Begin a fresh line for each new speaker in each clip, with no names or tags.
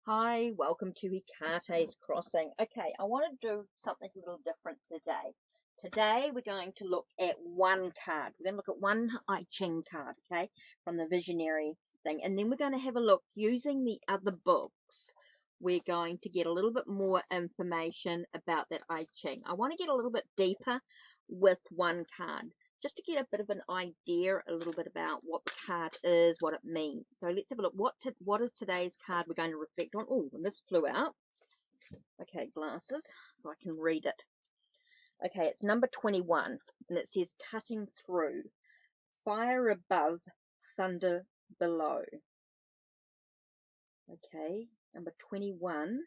Hi, welcome to HeKate's Crossing. Okay, I want to do something a little different today. Today we're going to look at one card. We're going to look at one I Ching card, okay, from the Visionary thing. And then we're going to have a look using the other books. We're going to get a little bit more information about that I Ching. I want to get a little bit deeper with one card, just to get a bit of an idea, a little bit about what the card is, what it means. So let's have a look. What is today's card we're going to reflect on? Oh, and this flew out. Okay, glasses, so I can read it. Okay, it's number 21, and it says cutting through. Fire above, thunder below. Okay, number 21,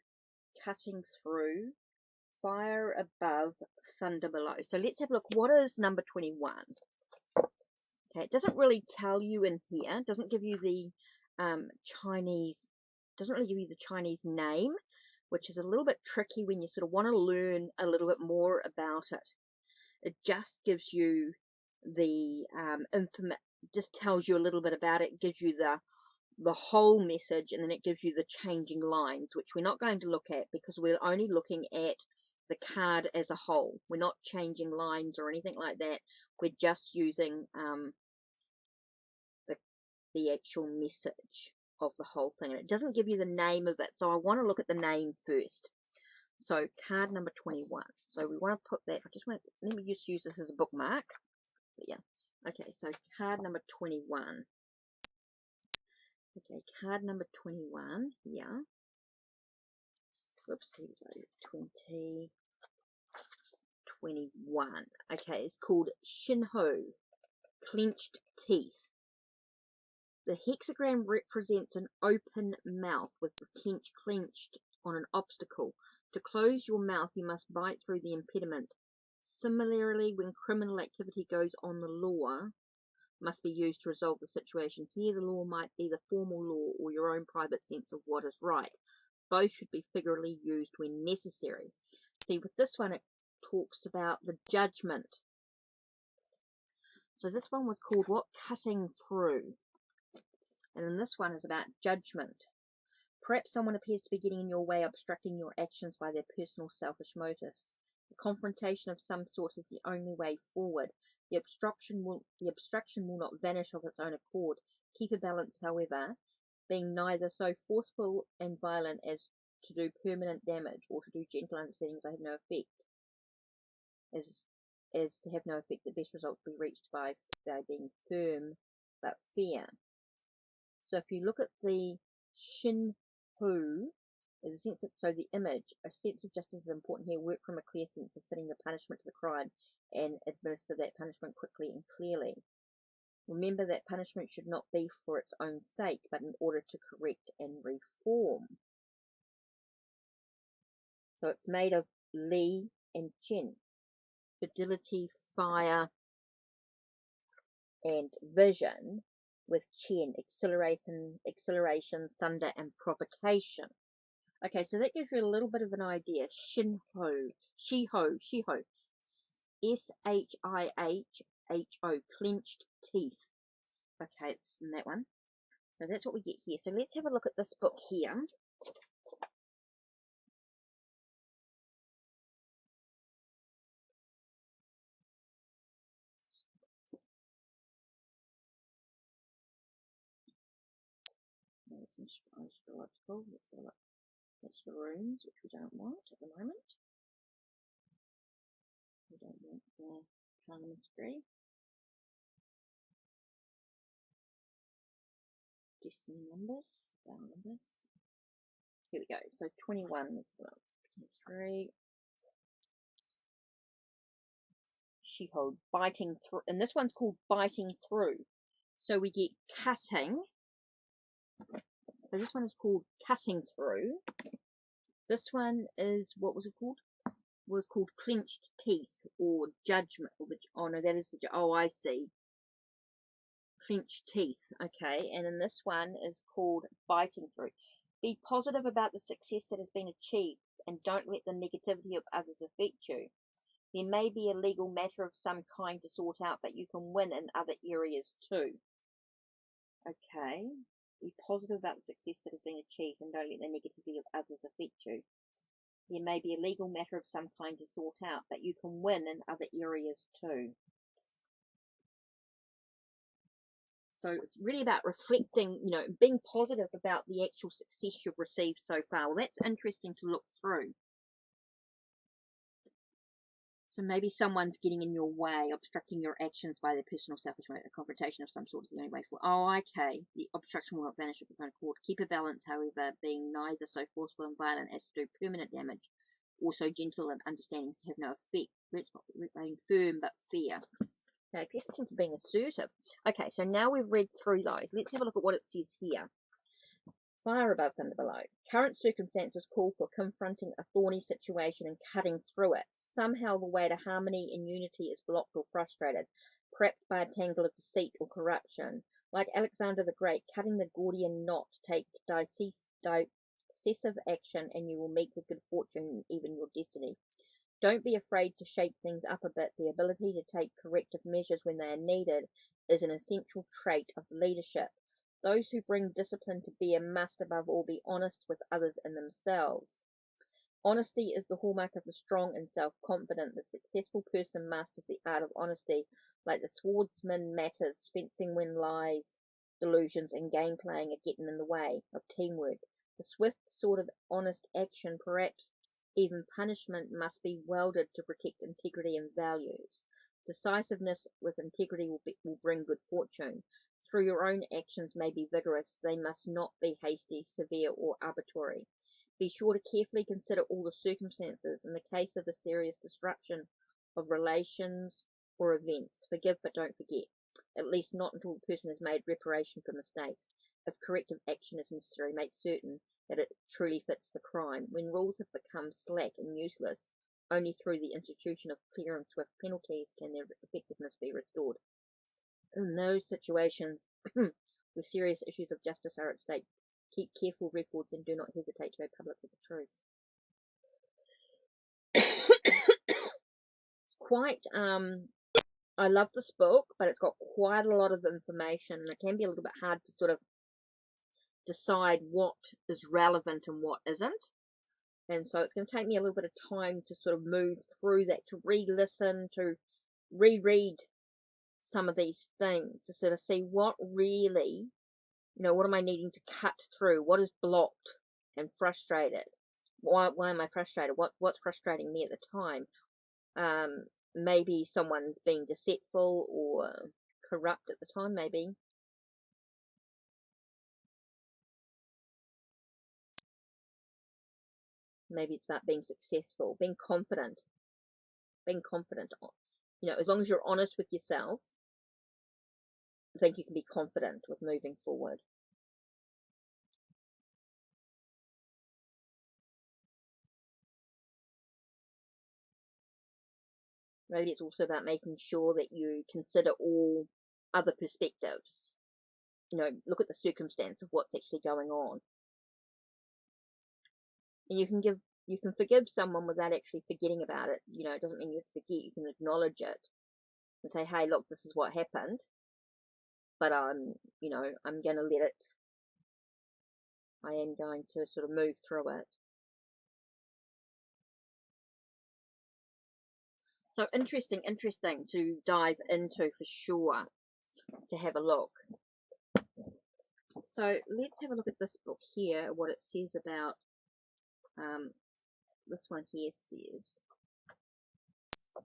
cutting through. Fire above, thunder below. So let's have a look. What is number 21? Okay, it doesn't really tell you in here. It doesn't give you the Chinese. Doesn't really give you the Chinese name, which is a little bit tricky when you sort of want to learn a little bit more about it. It just gives you the just tells you a little bit about it. It gives you the whole message, and then it gives you the changing lines, which we're not going to look at because we're only looking at the card as a whole. We're not changing lines or anything like that. We're just using the actual message of the whole thing, and it doesn't give you the name of it, so I want to look at the name first. So card number 21, so we want to put that, let me just use this as a bookmark. But yeah, okay, so card number 21. Okay, card number 21 here. Whoops, here we go. 21. Okay, it's called Shinho, clenched teeth. The hexagram represents an open mouth with the clenched on an obstacle. To close your mouth, you must bite through the impediment. Similarly, when criminal activity goes on, the law must be used to resolve the situation. Here, the law might be the formal law or your own private sense of what is right. Both should be figuratively used when necessary. See, with this one, it talks about the judgment. So this one was called what? Cutting through. And then this one is about judgment. Perhaps someone appears to be getting in your way, obstructing your actions by their personal selfish motives. A confrontation of some sort is the only way forward. The obstruction will not vanish of its own accord. Keep a balance, however, being neither so forceful and violent as to do permanent damage, or to do gentle understandings that have no effect. As to have no effect, the best result will be reached by being firm but fair. So if you look at the Shin Hu, there's a sense of, so the image, a sense of justice is important here. Work from a clear sense of fitting the punishment to the crime and administer that punishment quickly and clearly. Remember that punishment should not be for its own sake, but in order to correct and reform. So it's made of Li and Chen. Fidelity, fire, and vision, with Chen, acceleration, thunder, and provocation. Okay, so that gives you a little bit of an idea. Shinho, Shiho, S-H-I-H-H-O, clenched teeth. Okay, it's in that one. So that's what we get here. So let's have a look at this book here. There's some astrological. Let's have a look. That's the runes, which we don't want at the moment. We don't want the palmistry. Destiny numbers, down numbers. Here we go. So 21. Let's go. 23. Shiho, biting through, and this one's called biting through. So we get cutting. So this one is called cutting through. This one is, what was it called? Was called clenched teeth or judgment. Oh no, that is the, oh I see. Clenched teeth. Okay, and then this one is called biting through. Be positive about the success that has been achieved, and don't let the negativity of others affect you. There may be a legal matter of some kind to sort out, but you can win in other areas too. Okay, Be positive about the success that has been achieved and don't let the negativity of others affect you. There may be a legal matter of some kind to sort out, but you can win in other areas too. So it's really about reflecting, being positive about the actual success you've received so far. Well, that's interesting to look through. So maybe someone's getting in your way, obstructing your actions by their personal selfish motive. A confrontation of some sort is the only way forward. Oh, okay. The obstruction will not vanish of its own accord. Keep a balance, however, being neither so forceful and violent as to do permanent damage, or so gentle and understanding as to have no effect. Let's not remain firm, but fair. Now, I guess it seems to being assertive. Okay, so now we've read through those. Let's have a look at what it says here. Fire above, thunder below. Current circumstances call for confronting a thorny situation and cutting through it. Somehow the way to harmony and unity is blocked or frustrated, perhaps by a tangle of deceit or corruption. Like Alexander the Great, cutting the Gordian knot, take decisive action and you will meet with good fortune, even your destiny. Don't be afraid to shake things up a bit. The ability to take corrective measures when they are needed is an essential trait of leadership. Those who bring discipline to bear must above all be honest with others and themselves. Honesty is the hallmark of the strong and self-confident. The successful person masters the art of honesty, like the swordsman matters, fencing when lies, delusions, and game playing are getting in the way of teamwork. The swift sort of honest action, perhaps even punishment, must be welded to protect integrity and values. Decisiveness with integrity will bring good fortune. Through your own actions may be vigorous, they must not be hasty, severe, or arbitrary. Be sure to carefully consider all the circumstances. In the case of a serious disruption of relations or events, forgive but don't forget, at least not until the person has made reparation for mistakes. If corrective action is necessary, make certain that it truly fits the crime. When rules have become slack and useless, only through the institution of clear and swift penalties can their effectiveness be restored. In those situations where serious issues of justice are at stake, keep careful records and do not hesitate to go public with the truth. It's quite, I love this book, but it's got quite a lot of information, and it can be a little bit hard to sort of decide what is relevant and what isn't. And so it's going to take me a little bit of time to sort of move through that, to re-listen, to reread some of these things, to sort of see what really, what am I needing to cut through? What is blocked and frustrated? Why am I frustrated? What's frustrating me at the time? Maybe someone's being deceitful or corrupt at the time, maybe. Maybe it's about being successful, being confident. Being confident. As long as you're honest with yourself, I think you can be confident with moving forward. Maybe it's also about making sure that you consider all other perspectives. Look at the circumstance of what's actually going on. And you can forgive someone without actually forgetting about it. It doesn't mean you have to forget. You can acknowledge it and say, hey, look, this is what happened, but I'm going to let it. I am going to sort of move through it. So interesting to dive into for sure, to have a look. So let's have a look at this book here, what it says about, this one here says, I'm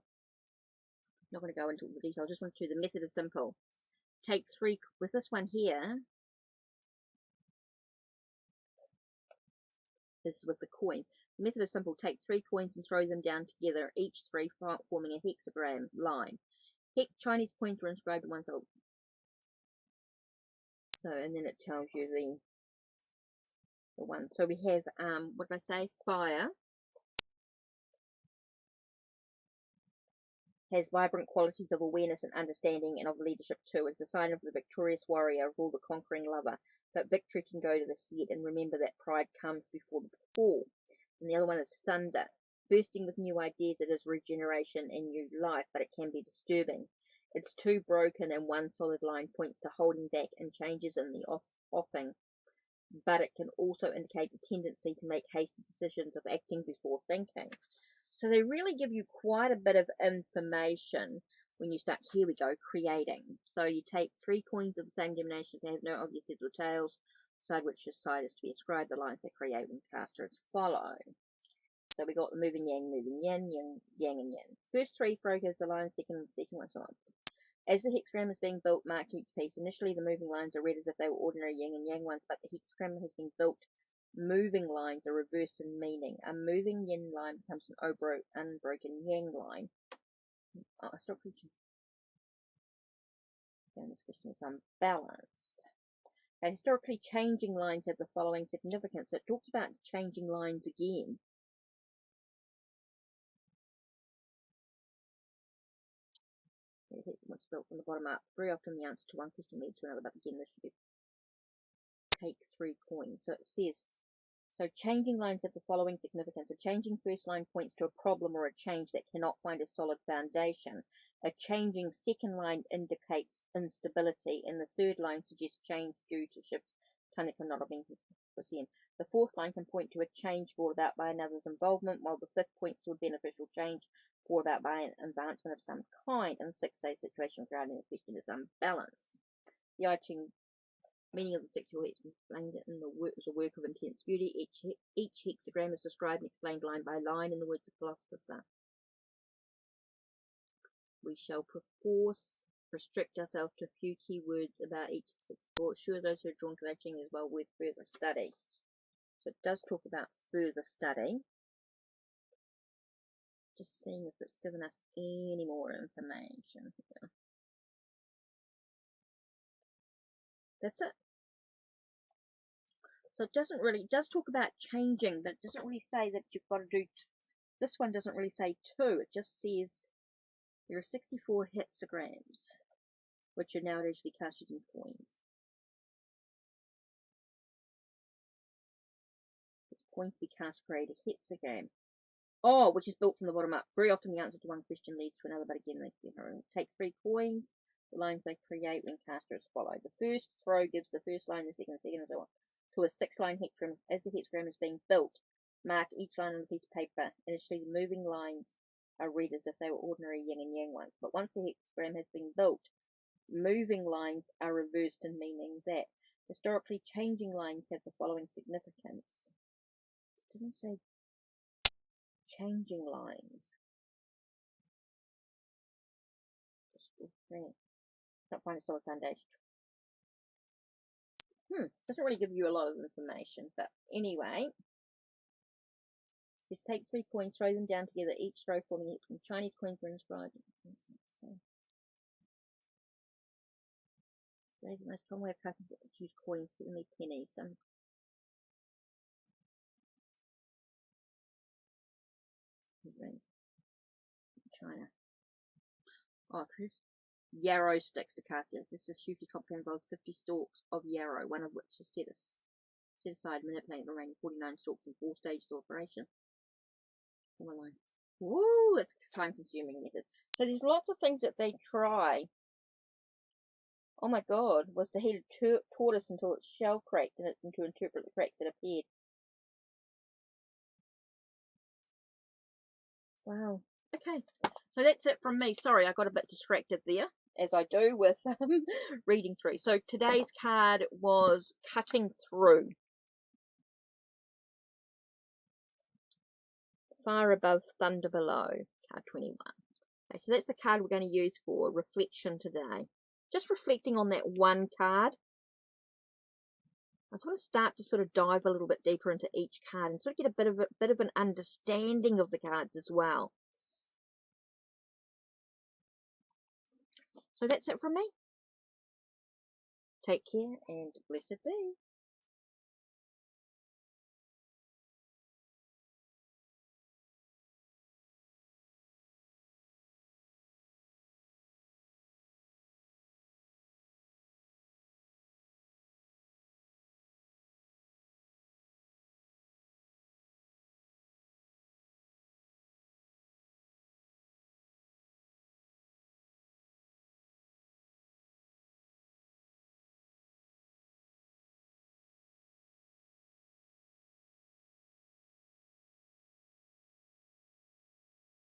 not going to go into all the details, just want to, the method is simple. Take 3, with this one here, this is with the coins. The method is simple. Take 3 coins and throw them down together, each 3 forming a hexagram line. Chinese coins were inscribed in one side. So, and then it tells you the one. So we have, what did I say? Fire has vibrant qualities of awareness and understanding, and of leadership too. It's the sign of the victorious warrior, or the conquering lover. But victory can go to the head, and remember that pride comes before the fall. And the other one is thunder. Bursting with new ideas, it is regeneration and new life, but it can be disturbing. It's 2 broken and 1 solid line points to holding back and changes in the offing. but it can also indicate a tendency to make hasty decisions of acting before thinking. So they really give you quite a bit of information when you start, here we go, creating. So you take 3 coins of the same denominations, they have no obvious heads or tails, decide which side is to be ascribed, the lines they create when cast are as follow. So we got the moving yang, yang, yang and yin. First 3 focus the line, second one, so on. As the hexagram is being built, mark each piece. Initially, the moving lines are read as if they were ordinary yin and yang ones, but the hexagram has been built. Moving lines are reversed in meaning. A moving yin line becomes an unbroken yang line. Oh, stop preaching. Again, this question is unbalanced. Okay, historically, changing lines have the following significance. So it talks about changing lines again. What's built from the bottom up. Very often the answer to one question leads to another, but again, this should be take 3 coins. So it says, so changing lines have the following significance. A changing first line points to a problem or a change that cannot find a solid foundation. A changing second line indicates instability, and the third line suggests change due to shifts that cannot have been foreseen. The fourth line can point to a change brought about by another's involvement, while the fifth points to a beneficial change brought about by an advancement of some kind, and the sixth says situation regarding the question is unbalanced. The I Ching meaning of the 60 weeks explained in the work was a work of intense beauty. Each hexagram is described and explained line by line in the words of philosophers. We shall perforce restrict ourselves to a few key words about each of the 64. Sure, those who are drawn to I Ching is well worth further study. So it does talk about further study. Just seeing if it's given us any more information here. That's it. So it does talk about changing, but it doesn't really say that you've got to do, this one doesn't really say 2, it just says there are 64 hexagrams, which are nowadays to be cast using coins. Coins to be cast create a hexagram. Oh, which is built from the bottom up. Very often the answer to one question leads to another, but again, they take 3 coins. The lines they create when cast are as follow. The first throw gives the first line, the second, and so on. To a 6-line hexagram. As the hexagram is being built, mark each line on a piece of paper. Initially, the moving lines are read as if they were ordinary yin and yang ones. But once the hexagram has been built, moving lines are reversed in meaning that. Historically, changing lines have the following significance. It doesn't say changing lines. Just can't find a solid foundation. Doesn't really give you a lot of information, but anyway, just take 3 coins, throw them down together, each throw forming each one. Chinese coins were inscribed. The most common way of casting to use coins, heavenly pennies. China. Oh, yarrow sticks to cast it. This is hugely complicated, involves 50 stalks of yarrow, one of which is set aside, manipulating the remaining 49 stalks in 4 stages of operation. Woo, that's a time-consuming method. So there's lots of things that they try. Oh my god, was to heat a tortoise until its shell cracked and to interpret the cracks that appeared. Wow. Okay, so that's it from me. Sorry, I got a bit distracted there, as I do with reading through. So today's card was Cutting Through. Fire Above, Thunder Below, card 21. Okay, so that's the card we're going to use for reflection today. Just reflecting on that one card. I just want to start to sort of dive a little bit deeper into each card and sort of get a bit of an understanding of the cards as well. So that's it from me. Take care and blessed be.